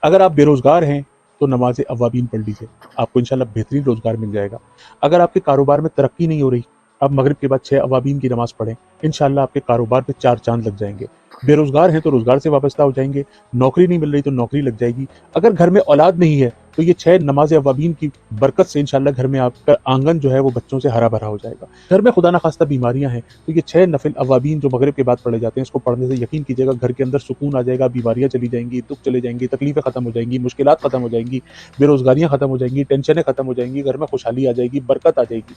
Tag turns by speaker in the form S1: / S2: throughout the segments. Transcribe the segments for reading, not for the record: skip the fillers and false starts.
S1: اگر آپ بے روزگار ہیں تو نماز اوابین پڑھ لیجیے، آپ کو انشاءاللہ بہترین روزگار مل جائے گا۔ اگر آپ کے کاروبار میں ترقی نہیں ہو رہی، آپ مغرب کے بعد 6 اوابین کی نماز پڑھیں، انشاءاللہ آپ کے کاروبار پہ 4 چاند لگ جائیں گے۔ بے روزگار ہیں تو روزگار سے وابستہ ہو جائیں گے، نوکری نہیں مل رہی تو نوکری لگ جائے گی۔ اگر گھر میں اولاد نہیں ہے تو یہ 6 نماز اوابین کی برکت سے انشاءاللہ گھر میں آپ کا آنگن جو ہے وہ بچوں سے ہرا بھرا ہو جائے گا۔ گھر میں خدا نخواستہ بیماریاں ہیں تو یہ 6 نفل اوابین جو مغرب کے بعد پڑھے جاتے ہیں، اس کو پڑھنے سے یقین کیجیے گا گھر کے اندر سکون آ جائے گا، بیماریاں چلی جائیں گی، دکھ چلے جائیں گی، تکلیفیں ختم ہو جائیں گی، مشکلات ختم ہو جائیں گی، بے روزگاریاں ختم ہو جائیں گی، ٹینشنیں ختم ہو جائیں گی، گھر میں خوشحالی آ جائے گی، برکت آ جائے گی۔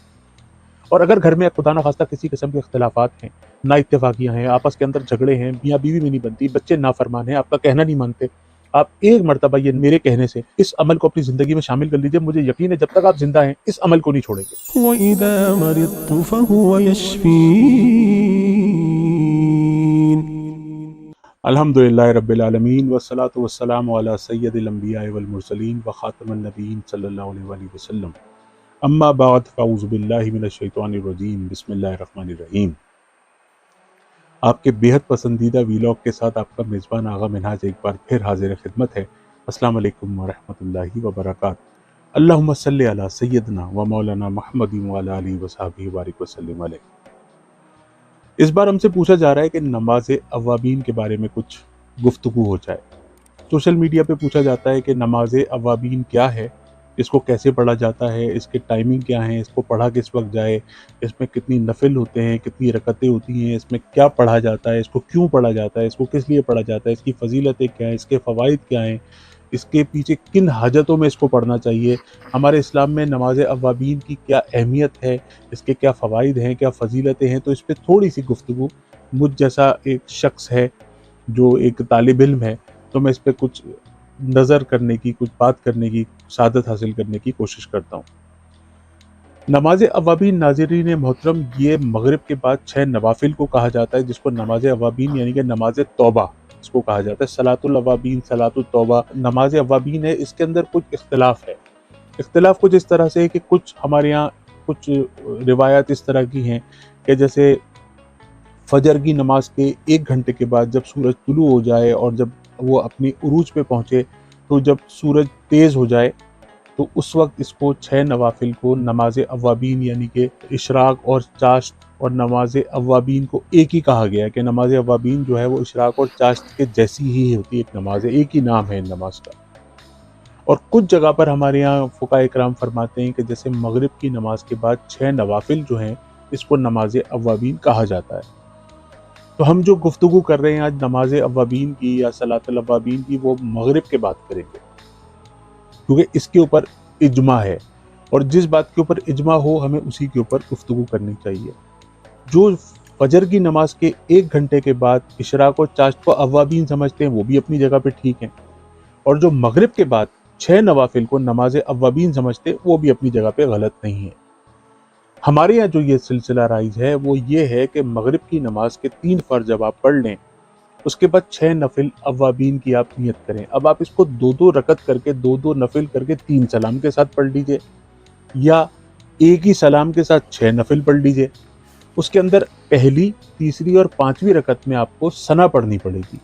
S1: اور اگر گھر میں خدا نخواستہ کسی قسم کے اختلافات ہیں، نا اتفاقیاں ہیں، آپس کے اندر جھگڑے ہیں، میاں بیوی میں نہیں بنتی، بچے نافرمان ہیں، آپ کا کہنا نہیں مانتے، آپ ایک مرتبہ یہ میرے کہنے سے اس عمل کو اپنی زندگی میں شامل کر لیجئے، مجھے یقین ہے جب تک آپ زندہ ہیں اس عمل کو نہیں چھوڑیں گے۔
S2: وَإِذَا مَرِضْتُ فَهُوَ يَشْفِينِ۔
S1: الحمدللہ رب العالمین والصلاة والسلام علی سید الانبیاء والمرسلین وخاتم النبیین صلی اللہ علیہ وآلہ وسلم، اما بعد فاعوذ باللہ من الشیطان الرجیم، بسم اللہ الرحمن الرحیم۔ آپ کے بیحد پسندیدہ ویلاگ کے ساتھ آپ کا میزبان آغا منہاج ایک بار پھر حاضر خدمت ہے۔ السلام علیکم ورحمۃ اللہ وبرکاتہ۔ اللہم صلی علی سیدنا و مولانا محمد وعلی آلہ وصحبہ وبارک وسلم علیہ۔ اس بار ہم سے پوچھا جا رہا ہے کہ نماز اوابین کے بارے میں کچھ گفتگو ہو جائے۔ سوشل میڈیا پہ پوچھا جاتا ہے کہ نماز اوابین کیا ہے، اس کو کیسے پڑھا جاتا ہے، اس کے ٹائمنگ کیا ہیں، اس کو پڑھا کس وقت جائے، اس میں کتنی نفل ہوتے ہیں، کتنی رکعتیں ہوتی ہیں، اس میں کیا پڑھا جاتا ہے، اس کو کیوں پڑھا جاتا ہے، اس کو کس لیے پڑھا جاتا ہے، اس کی فضیلتیں کیا ہیں، اس کے فوائد کیا ہیں، اس کے پیچھے کن حاجتوں میں اس کو پڑھنا چاہیے، ہمارے اسلام میں نماز اوابین کی کیا اہمیت ہے، اس کے کیا فوائد ہیں، کیا فضیلتیں ہیں، تو اس پہ تھوڑی سی گفتگو مجھ جیسا ایک شخص ہے جو ایک طالب علم ہے تو میں اس پہ کچھ نظر کرنے کی، کچھ بات کرنے کی، سعادت حاصل کرنے کی کوشش کرتا ہوں۔ نماز اوابین ناظرین محترم، یہ مغرب کے بعد 6 نوافل کو کہا جاتا ہے، جس کو نماز اوابین یعنی کہ نماز توبہ اس کو کہا جاتا ہے۔ صلاۃ الاوابین، صلاۃ التوبہ نماز اوابین ہے۔ اس کے اندر کچھ اختلاف ہے، اختلاف کچھ اس طرح سے ہے کہ کچھ ہمارے یہاں کچھ روایات اس طرح کی ہیں کہ جیسے فجر کی نماز کے 1 گھنٹے کے بعد جب سورج طلوع ہو جائے اور جب وہ اپنی عروج پہ پہنچے تو جب سورج تیز ہو جائے تو اس وقت اس کو 6 نوافل کو نماز اوابین یعنی کہ اشراق اور چاشت اور نماز اوابین کو ایک ہی کہا گیا ہے کہ نماز اوابین جو ہے وہ اشراق اور چاشت کے جیسی ہی ہوتی ہے، ایک نماز ہے، ایک ہی نام ہے ان نماز کا۔ اور کچھ جگہ پر ہمارے یہاں فقہاء اکرام فرماتے ہیں کہ جیسے مغرب کی نماز کے بعد 6 نوافل جو ہیں اس کو نماز اوابین کہا جاتا ہے۔ تو ہم جو گفتگو کر رہے ہیں آج نماز اوابین کی یا صلاۃ الاوابین کی، وہ مغرب کے بعد کریں گے، کیونکہ اس کے اوپر اجماع ہے، اور جس بات کے اوپر اجماع ہو ہمیں اسی کے اوپر گفتگو کرنی چاہیے۔ جو فجر کی نماز کے 1 گھنٹے کے بعد اشراق اور چاشت کو اوابین سمجھتے ہیں وہ بھی اپنی جگہ پہ ٹھیک ہیں، اور جو مغرب کے بعد 6 نوافل کو نماز اوابین سمجھتے ہیں وہ بھی اپنی جگہ پہ غلط نہیں ہے۔ ہمارے یہاں جو یہ سلسلہ رائج ہے وہ یہ ہے کہ مغرب کی نماز کے 3 فرض جب آپ پڑھ لیں اس کے بعد 6 نفل اوابین کی آپ نیت کریں۔ اب آپ اس کو 2 رکعت کر کے 2 نفل کر کے 3 سلام کے ساتھ پڑھ لیجئے، یا ایک ہی سلام کے ساتھ 6 نفل پڑھ لیجئے۔ اس کے اندر پہلی، تیسری اور 5ویں رکعت میں آپ کو ثنا پڑھنی پڑے گی،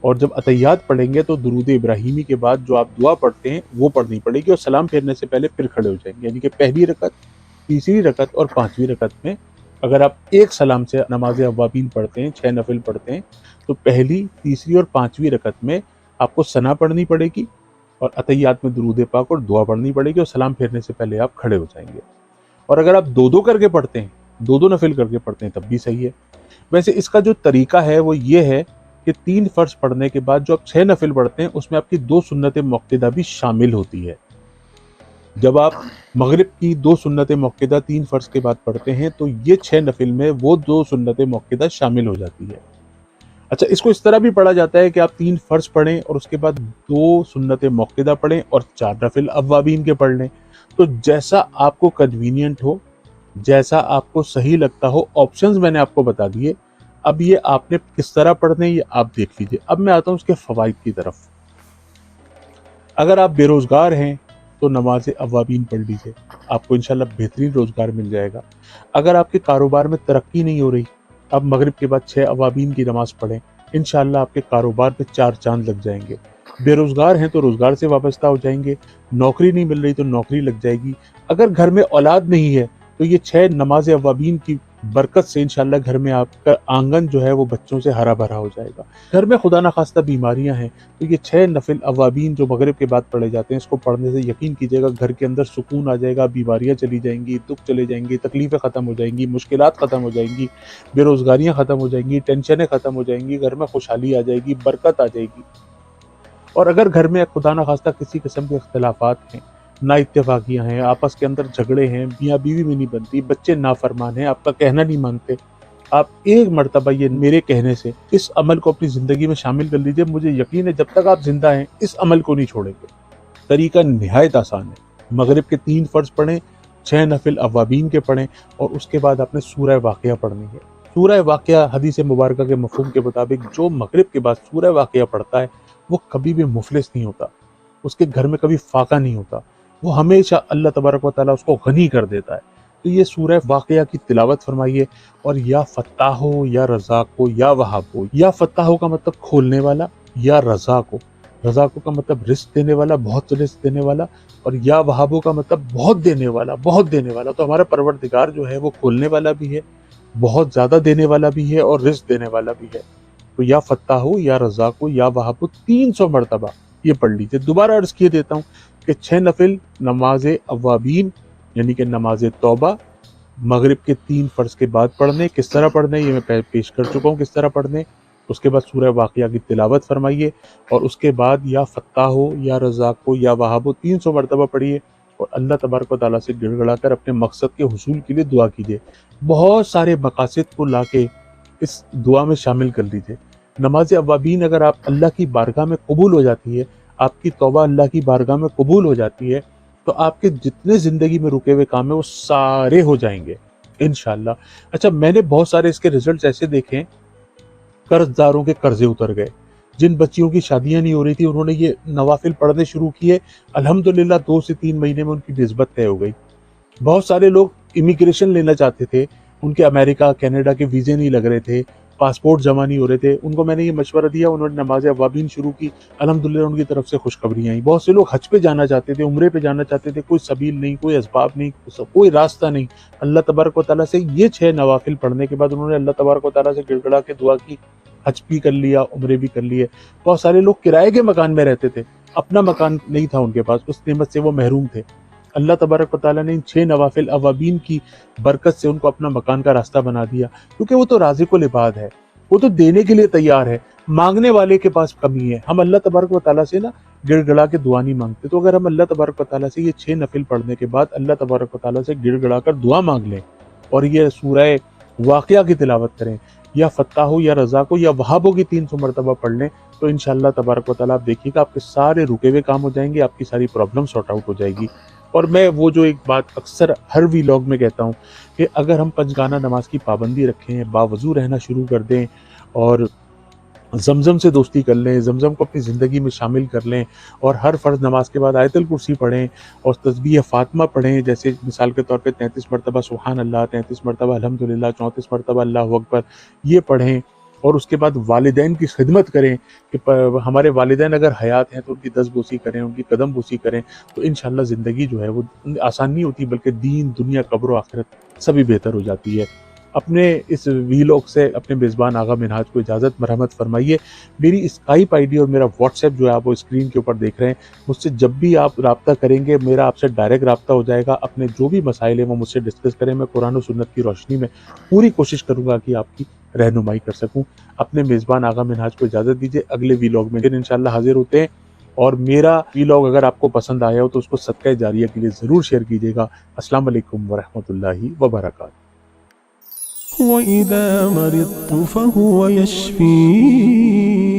S1: اور جب اتحیات پڑھیں گے تو درود ابراہیمی کے بعد جو آپ دعا پڑھتے ہیں وہ پڑھنی پڑے گی، اور سلام پھیرنے سے پہلے پھر کھڑے ہو جائیں گے، یعنی کہ پہلی رکعت، تیسری رکعت اور 5ویں رکعت میں اگر آپ ایک سلام سے نماز اوابین پڑھتے ہیں، 6 نفل پڑھتے ہیں، تو پہلی، تیسری اور 5ویں رکعت میں آپ کو ثنا پڑھنی پڑے گی، اور اتحیات میں درود پاک اور دعا پڑھنی پڑے گی، اور سلام پھیرنے سے پہلے آپ کھڑے ہو جائیں گے۔ اور اگر آپ 2 کر کے پڑھتے ہیں، 2 نفل کر کے پڑھتے ہیں تب بھی صحیح ہے۔ ویسے اس کا جو طریقہ ہے وہ یہ ہے کہ 3 فرض پڑھنے کے بعد جو آپ 6 نفل پڑھتے ہیں اس میں آپ کی 2 سنت مؤکدہ بھی شامل ہوتی ہے۔ جب آپ مغرب کی 2 سنت مؤکدہ 3 فرض کے بعد پڑھتے ہیں تو یہ 6 نفل میں وہ 2 سنت مؤکدہ شامل ہو جاتی ہے۔ اچھا، اس کو اس طرح بھی پڑھا جاتا ہے کہ آپ 3 فرض پڑھیں اور اس کے بعد 2 سنت مؤکدہ پڑھیں اور 4 نفل اوابین کے پڑھ لیں، تو جیسا آپ کو کنوینینٹ ہو، جیسا آپ کو صحیح لگتا ہو، آپشنز میں نے آپ کو بتا دیے۔ اب یہ آپ نے کس طرح پڑھنے یہ آپ دیکھ لیجئے۔ اب میں آتا ہوں اس کے فوائد کی طرف۔ اگر آپ بے روزگار ہیں تو نماز اوابین پڑھ لیجئے، آپ کو انشاءاللہ بہترین روزگار مل جائے گا۔ اگر آپ کے کاروبار میں ترقی نہیں ہو رہی، آپ مغرب کے بعد 6 اوابین کی نماز پڑھیں، انشاءاللہ آپ کے کاروبار پہ 4 چاند لگ جائیں گے۔ بے روزگار ہیں تو روزگار سے وابستہ ہو جائیں گے، نوکری نہیں مل رہی تو نوکری لگ جائے گی، اگر گھر میں اولاد نہیں ہے تو یہ 6 نماز اوابین کی برکت سے انشاءاللہ گھر میں آپ کا آنگن جو ہے وہ بچوں سے ہرا بھرا ہو جائے گا۔ گھر میں خدا نخواستہ بیماریاں ہیں تو یہ 6 نفل اوابین جو مغرب کے بعد پڑھے جاتے ہیں، اس کو پڑھنے سے یقین کیجیے گا گھر کے اندر سکون آ جائے گا، بیماریاں چلی جائیں گی، دکھ چلے جائیں گے، تکلیفیں ختم ہو جائیں گی، مشکلات ختم ہو جائیں گی، بے روزگاریاں ختم ہو جائیں گی، ٹینشنیں ختم ہو جائیں گی، گھر میں خوشحالی آ جائے گی، برکت آ جائے گی۔ اور اگر گھر میں خدا نخواستہ کسی قسم کے اختلافات ہیں، نا اتفاقیاں ہیں، آپس کے اندر جھگڑے ہیں، میاں بیوی میں نہیں بنتی، بچے نافرمان ہیں، آپ کا کہنا نہیں مانتے، آپ ایک مرتبہ یہ میرے کہنے سے اس عمل کو اپنی زندگی میں شامل کر لیجئے، مجھے یقین ہے جب تک آپ زندہ ہیں اس عمل کو نہیں چھوڑیں گے۔ طریقہ نہایت آسان ہے، مغرب کے 3 فرض پڑھیں، 6 نفل اوابین کے پڑھیں، اور اس کے بعد آپ نے سورہ واقعہ پڑھنی ہے۔ سورہ واقعہ حدیث مبارکہ کے مفہوم کے مطابق جو مغرب کے بعد سورہ واقعہ پڑھتا ہے وہ کبھی بھی مفلس نہیں ہوتا، اس کے گھر میں کبھی فاقہ نہیں ہوتا، وہ ہمیشہ اللہ تبارک و تعالیٰ اس کو غنی کر دیتا ہے۔ تو یہ سورہ واقعہ کی تلاوت فرمائیے، اور یا فتاح ہو یا رزاق ہو یا وہاب ہو، یا فتاح ہو کا مطلب کھولنے والا، یا رزاق ہو، رزاق ہو کا مطلب رزق دینے والا، بہت رزق دینے والا، اور یا وہاب ہو کا مطلب بہت دینے والا، بہت دینے والا۔ تو ہمارا پروردگار جو ہے وہ کھولنے والا بھی ہے، بہت زیادہ دینے والا بھی ہے، اور رزق دینے والا بھی ہے۔ تو یا فتاح ہو یا رزاق ہو یا وہاب ہو 300 مرتبہ یہ پڑھ لیجیے۔ دوبارہ عرض کیے دیتا ہوں کہ 6 نفل نماز اوابین یعنی کہ نماز توبہ مغرب کے 3 فرض کے بعد پڑھنے، کس طرح پڑھنے یہ میں پیش کر چکا ہوں کس طرح پڑھنے۔ اس کے بعد سورہ واقعہ کی تلاوت فرمائیے، اور اس کے بعد یا فتاح ہو یا رزاق ہو یا وہاب ہو 300 مرتبہ پڑھیے، اور اللہ تبارک و تعالیٰ سے گڑ گڑا کر اپنے مقصد کے حصول کے لیے دعا کیجیے۔ بہت سارے مقاصد کو لا کے اس دعا میں شامل کر لیجیے۔ نماز اوابین اگر آپ اللہ کی بارگاہ میں قبول ہو جاتی ہے، آپ کی توبہ اللہ کی بارگاہ میں قبول ہو جاتی ہے، تو آپ کے جتنے زندگی میں رکے ہوئے کام ہیں وہ سارے ہو جائیں گے انشاءاللہ۔ اچھا، میں نے بہت سارے اس کے ریزلٹس ایسے دیکھے، قرض داروں کے قرضے اتر گئے، جن بچیوں کی شادیاں نہیں ہو رہی تھی انہوں نے یہ نوافل پڑھنے شروع کیے، الحمدللہ 2 سے 3 مہینے میں ان کی نسبت طے ہو گئی۔ بہت سارے لوگ امیگریشن لینا چاہتے تھے، ان کے امریکہ کینیڈا کے ویزے نہیں لگ رہے تھے، پاسپورٹ جمع نہیں ہو رہے تھے، ان کو میں نے یہ مشورہ دیا، انہوں نے نماز اوابین شروع کی، الحمدللہ ان کی طرف سے خوشخبریاں آئیں۔ بہت سے لوگ حج پہ جانا چاہتے تھے، عمرے پہ جانا چاہتے تھے، کوئی سبیل نہیں، کوئی اسباب نہیں، کوئی راستہ نہیں، اللہ تبارک و تعالیٰ سے یہ 6 نوافل پڑھنے کے بعد انہوں نے اللہ تبارک و تعالیٰ سے گڑ گڑا کے دعا کی، حج بھی کر لیا، عمرے بھی کر لیے۔ بہت سارے لوگ کرائے کے مکان میں رہتے تھے، اپنا مکان نہیں تھا ان کے پاس، اس نعمت سے وہ محروم تھے، اللہ تبارک و تعالیٰ نے ان 6 نوافل اوابین کی برکت سے ان کو اپنا مکان کا راستہ بنا دیا، کیونکہ وہ تو رازق العباد ہے، وہ تو دینے کے لیے تیار ہے، مانگنے والے کے پاس کمی ہے۔ ہم اللہ تبارک و تعالیٰ سے نا گڑ گڑا کے دعا نہیں مانگتے، تو اگر ہم اللہ تبارک و تعالیٰ سے یہ 6 نفل پڑھنے کے بعد اللہ تبارک و تعالیٰ سے گڑ گڑا کر دعا مانگ لیں، اور یہ سورہ واقعہ کی تلاوت کریں، یا فتاح ہو یا رزاق ہو یا وہاب ہو کی 300 مرتبہ پڑھ لیں، تو انشاءاللہ تبارک و تعالیٰ آپ دیکھیے گا آپ کے سارے رکے ہوئے کام ہو جائیں گے، آپ کی ساری پرابلم سارٹ آؤٹ ہو جائے گی۔ اور میں وہ جو ایک بات اکثر ہر ویلاگ میں کہتا ہوں کہ اگر ہم 5 گانہ نماز کی پابندی رکھیں، باوضو رہنا شروع کر دیں، اور زمزم سے دوستی کر لیں، زمزم کو اپنی زندگی میں شامل کر لیں، اور ہر فرض نماز کے بعد آیت الکرسی پڑھیں، اور تسبیح فاطمہ پڑھیں، جیسے مثال کے طور پہ 33 مرتبہ سبحان اللہ، 33 مرتبہ الحمدللہ، 34 مرتبہ اللہ اکبر، یہ پڑھیں، اور اس کے بعد والدین کی خدمت کریں کہ ہمارے والدین اگر حیات ہیں تو ان کی دست بوسی کریں، ان کی قدم بوسی کریں، تو انشاءاللہ زندگی جو ہے وہ آسان نہیں ہوتی، بلکہ دین، دنیا، قبر و آخرت سبھی بہتر ہو جاتی ہے۔ اپنے اس ویلاگ سے اپنے میزبان آغا منہاج کو اجازت مرحمت فرمائیے۔ میری اسکائپ آئی ڈی اور میرا واٹس ایپ جو ہے آپ وہ اسکرین کے اوپر دیکھ رہے ہیں، مجھ سے جب بھی آپ رابطہ کریں گے میرا آپ سے ڈائریکٹ رابطہ ہو جائے گا، اپنے جو بھی مسائل ہیں وہ مجھ سے ڈسکس کریں، میں قرآن و سنت کی روشنی میں پوری کوشش کروں گا کہ آپ کی رہنمائی کر سکوں۔ اپنے میزبان آغا منہاج کو اجازت دیجیے، اگلے ویلاگ میں انشاءاللہ حاضر ہوتے ہیں، اور میرا ویلاگ اگر آپ کو پسند آیا ہو تو اس کو صدقہ جاریہ کے لیے ضرور شیئر کیجیے گا۔ السلام علیکم ورحمۃ اللہ وبرکاتہ۔
S2: وإذا مرضت فهو يشفين